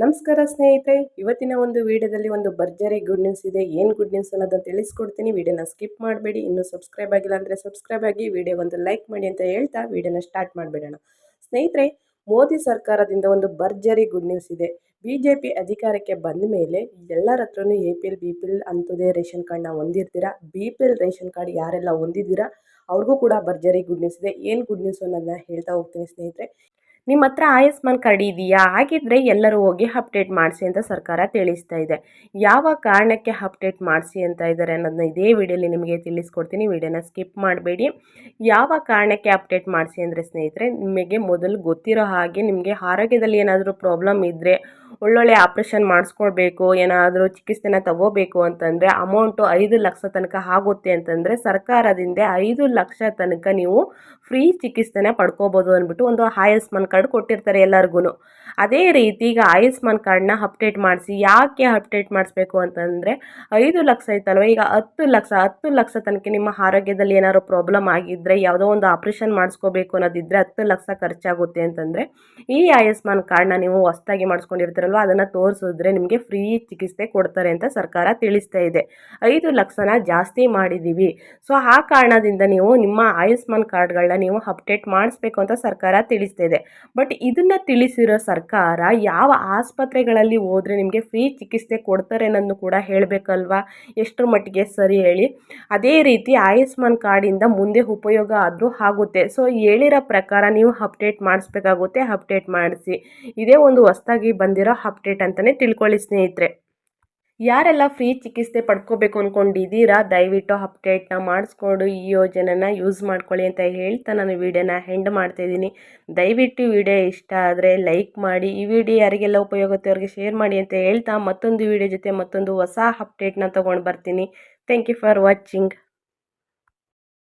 ನಮಸ್ಕಾರ ಸ್ನೇಹಿತರೆ, ಇವತ್ತಿನ ಒಂದು ವಿಡಿಯೋದಲ್ಲಿ ಒಂದು ಭರ್ಜರಿ ಗುಡ್ ನ್ಯೂಸ್ ಇದೆ. ಏನು ಗುಡ್ ನ್ಯೂಸ್ ಅನ್ನೋದನ್ನು ತಿಳಿಸ್ಕೊಡ್ತೀನಿ. ವಿಡಿಯೋನ ಸ್ಕಿಪ್ ಮಾಡಬೇಡಿ. ಇನ್ನೂ ಸಬ್ಸ್ಕ್ರೈಬ್ ಆಗಿಲ್ಲ ಅಂದರೆ ಸಬ್ಸ್ಕ್ರೈಬ್ ಆಗಿ, ವಿಡಿಯೋ ಒಂದು ಲೈಕ್ ಮಾಡಿ ಅಂತ ಹೇಳ್ತಾ ವಿಡಿಯೋನ ಸ್ಟಾರ್ಟ್ ಮಾಡಿಬಿಡೋಣ. ಸ್ನೇಹಿತರೆ, ಮೋದಿ ಸರ್ಕಾರದಿಂದ ಒಂದು ಭರ್ಜರಿ ಗುಡ್ ನ್ಯೂಸ್ ಇದೆ. BJP ಅಧಿಕಾರಕ್ಕೆ ಬಂದ ಮೇಲೆ ಎಲ್ಲರ ಹತ್ರನೂ APL BPL ಅಂಥದ್ದೇ ರೇಷನ್ ಕಾರ್ಡ್ನ ಹೊಂದಿರ್ತೀರಾ. BPL ರೇಷನ್ ಕಾರ್ಡ್ ಯಾರೆಲ್ಲ ಹೊಂದಿದ್ದೀರಾ ಅವ್ರಿಗೂ ಕೂಡ ಭರ್ಜರಿ ಗುಡ್ ನ್ಯೂಸ್ ಇದೆ. ಏನು ಗುಡ್ ನ್ಯೂಸ್ ಅನ್ನೋದನ್ನ ಹೇಳ್ತಾ ಹೋಗ್ತೀನಿ ಸ್ನೇಹಿತರೆ. ನಿಮ್ಮ ಹತ್ರ ಆಯುಷ್ಮಾನ್ ಕಾರ್ಡ್ ಇದೆಯಾ? ಹಾಗಿದ್ರೆ ಎಲ್ಲರೂ ಹೋಗಿ ಅಪ್ಡೇಟ್ ಮಾಡಿಸಿ ಅಂತ ಸರ್ಕಾರ ತಿಳಿಸ್ತಾ ಇದೆ. ಯಾವ ಕಾರಣಕ್ಕೆ ಅಪ್ಡೇಟ್ ಮಾಡಿಸಿ ಅಂತ ಇದ್ದಾರೆ ಅನ್ನೋದನ್ನ ಇದೇ ವಿಡಿಯೋಲಿ ನಿಮಗೆ ತಿಳಿಸ್ಕೊಡ್ತೀನಿ. ವಿಡಿಯೋನ ಸ್ಕಿಪ್ ಮಾಡಬೇಡಿ. ಯಾವ ಕಾರಣಕ್ಕೆ ಅಪ್ಡೇಟ್ ಮಾಡಿಸಿ ಅಂದರೆ ಸ್ನೇಹಿತರೆ, ನಿಮಗೆ ಮೊದಲು ಗೊತ್ತಿರೋ ಹಾಗೆ ನಿಮಗೆ ಆರೋಗ್ಯದಲ್ಲಿ ಏನಾದರೂ ಪ್ರಾಬ್ಲಮ್ ಇದ್ದರೆ, ಒಳ್ಳೊಳ್ಳೆ ಆಪ್ರೇಷನ್ ಮಾಡಿಸ್ಕೊಳ್ಬೇಕು, ಏನಾದರೂ ಚಿಕಿತ್ಸೆನ ತಗೋಬೇಕು ಅಂತಂದರೆ ಅಮೌಂಟು 5 ಲಕ್ಷ ತನಕ ಆಗುತ್ತೆ ಅಂತಂದರೆ ಸರ್ಕಾರದಿಂದ 5 ಲಕ್ಷ ತನಕ ನೀವು ಫ್ರೀ ಚಿಕಿತ್ಸೆನ ಪಡ್ಕೋಬೋದು ಅಂದ್ಬಿಟ್ಟು ಒಂದು ಆಯುಷ್ಮಾನ್ ಕಾರ್ಡ್ ಕೊಟ್ಟಿರ್ತಾರೆ ಎಲ್ಲರಿಗೂ. ಅದೇ ರೀತಿ ಈಗ ಆಯುಷ್ಮಾನ್ ಕಾರ್ಡ್ನ ಅಪ್ಡೇಟ್ ಮಾಡಿಸಿ. ಯಾಕೆ ಅಪ್ಡೇಟ್ ಮಾಡಿಸ್ಬೇಕು ಅಂತಂದರೆ 5 ಲಕ್ಷ ಐತಲ್ವ, ಈಗ 10 ಲಕ್ಷ ತನಕ ನಿಮ್ಮ ಆರೋಗ್ಯದಲ್ಲಿ ಏನಾದ್ರು ಪ್ರಾಬ್ಲಮ್ ಆಗಿದ್ದರೆ, ಯಾವುದೋ ಒಂದು ಆಪ್ರೇಷನ್ ಮಾಡಿಸ್ಕೋಬೇಕು ಅನ್ನೋದಿದ್ದರೆ 10 ಲಕ್ಷ ಖರ್ಚಾಗುತ್ತೆ ಅಂತಂದರೆ ಈ ಆಯುಷ್ಮಾನ್ ಕಾರ್ಡ್ನ ನೀವು ಹೊಸದಾಗಿ ಮಾಡಿಸ್ಕೊಂಡಿರ್ತೀರಲ್ವ, ಅದನ್ನು ತೋರಿಸಿದ್ರೆ ನಿಮಗೆ ಫ್ರೀ ಚಿಕಿತ್ಸೆ ಕೊಡ್ತಾರೆ ಅಂತ ಸರ್ಕಾರ ತಿಳಿಸ್ತಾ ಇದೆ. 5 ಲಕ್ಷನ ಜಾಸ್ತಿ ಮಾಡಿದ್ದೀವಿ. ಸೊ ಆ ಕಾರಣದಿಂದ ನೀವು ನಿಮ್ಮ ಆಯುಷ್ಮಾನ್ ಕಾರ್ಡ್ಗಳನ್ನ ನೀವು ಅಪ್ಡೇಟ್ ಮಾಡಿಸ್ಬೇಕು ಅಂತ ಸರ್ಕಾರ ತಿಳಿಸ್ತಾ ಇದೆ. ಬಟ್ ಇದನ್ನು ತಿಳಿಸಿರೋ ಸರ್ಕಾರ ಯಾವ ಆಸ್ಪತ್ರೆಗಳಲ್ಲಿ ಹೋದರೆ ನಿಮಗೆ ಫ್ರೀ ಚಿಕಿತ್ಸೆ ಕೊಡ್ತಾರೆ ಅನ್ನೋದನ್ನು ಕೂಡ ಹೇಳಬೇಕಲ್ವಾ? ಎಷ್ಟರ ಮಟ್ಟಿಗೆ ಸರಿ ಹೇಳಿ. ಅದೇ ರೀತಿ ಆಯುಷ್ಮಾನ್ ಕಾರ್ಡಿಂದ ಮುಂದೆ ಉಪಯೋಗ ಆದರೂ ಆಗುತ್ತೆ. ಸೊ ಹೇಳಿರೋ ಪ್ರಕಾರ ನೀವು ಅಪ್ಡೇಟ್ ಮಾಡಿಸ್ಬೇಕಾಗುತ್ತೆ. ಅಪ್ಡೇಟ್ ಮಾಡಿಸಿ. ಇದೇ ಒಂದು ಹೊಸದಾಗಿ ಬಂದಿರೋ ಅಪ್ಡೇಟ್ ಅಂತಲೇ ತಿಳ್ಕೊಳ್ಳಿ ಸ್ನೇಹಿತರೆ. ಯಾರೆಲ್ಲ ಫ್ರೀ ಚಿಕಿತ್ಸೆ ಪಡ್ಕೋಬೇಕು ಅಂದ್ಕೊಂಡಿದ್ದೀರಾ, ದಯವಿಟ್ಟು ಅಪ್ಡೇಟ್ನ ಮಾಡಿಸ್ಕೊಂಡು ಈ ಯೋಜನೆನ ಯೂಸ್ ಮಾಡ್ಕೊಳ್ಳಿ ಅಂತ ಹೇಳ್ತಾ ನಾನು ವಿಡಿಯೋನ ಎಂಡ್ ಮಾಡ್ತಾಯಿದ್ದೀನಿ. ದಯವಿಟ್ಟು ವಿಡಿಯೋ ಇಷ್ಟ ಆದರೆ ಲೈಕ್ ಮಾಡಿ, ಈ ವಿಡಿಯೋ ಯಾರಿಗೆಲ್ಲ ಉಪಯೋಗ ಆಗುತ್ತೆ ಅವ್ರಿಗೆ ಶೇರ್ ಮಾಡಿ ಅಂತ ಹೇಳ್ತಾ ಮತ್ತೊಂದು ವಿಡಿಯೋ ಜೊತೆ ಮತ್ತೊಂದು ಹೊಸ ಅಪ್ಡೇಟ್ನ ತೊಗೊಂಡು ಬರ್ತೀನಿ. Thank you for watching.